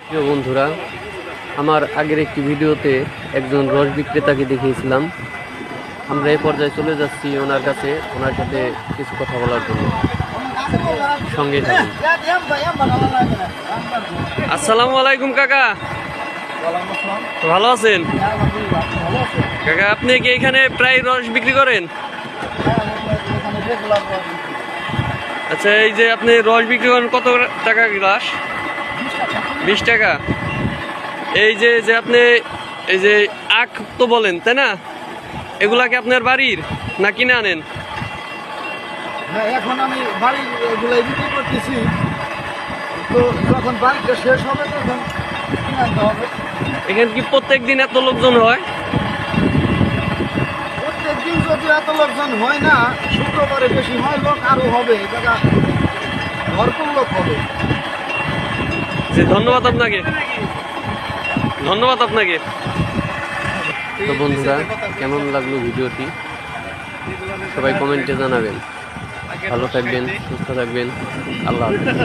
প্রিয় বন্ধুরা, আমার আগের একটি ভিডিওতে একজন রস বিক্রেতাকে দেখিয়েছিলাম। আমরা এই পর্যায়ে চলে যাচ্ছি ওনার কাছে, ওনার সাথে কিছু কথা বলার জন্য। সঙ্গে থাকুন। আসসালামু আলাইকুম কাকা, ভালো আছেন? কাকা, আপনি কি এখানে প্রায় রস বিক্রি করেন? আচ্ছা, এই যে আপনি রস বিক্রি করেন কত টাকা গ্লাস? 20 টাকা। এই যে যে আপনি এই যে আখ তো বলেন, তাই না? এগুলা কি আপনার বাড়ির না কিনে আনেন? হ্যাঁ, এখন আমি বাড়ির এগুলাই বিক্রি করতেছি। তো যখন বাড়িটা শেষ হবে তখন কিনে আনতে হবে। এখানে কি প্রত্যেক দিন এত লোকজন হয়? প্রত্যেক দিন যদি এত লোকজন হয় না, শুক্রবারে বেশি হয় লোক, আরও হবে। এটা ভরপুর লোক হবে। ধন্যবাদ আপনাকে, ধন্যবাদ আপনাকে। তো বন্ধুরা, কেমন লাগলো ভিডিওটি সবাই কমেন্টে জানাবেন। ভালো থাকবেন, সুস্থ থাকবেন। আল্লাহ হাফেজ।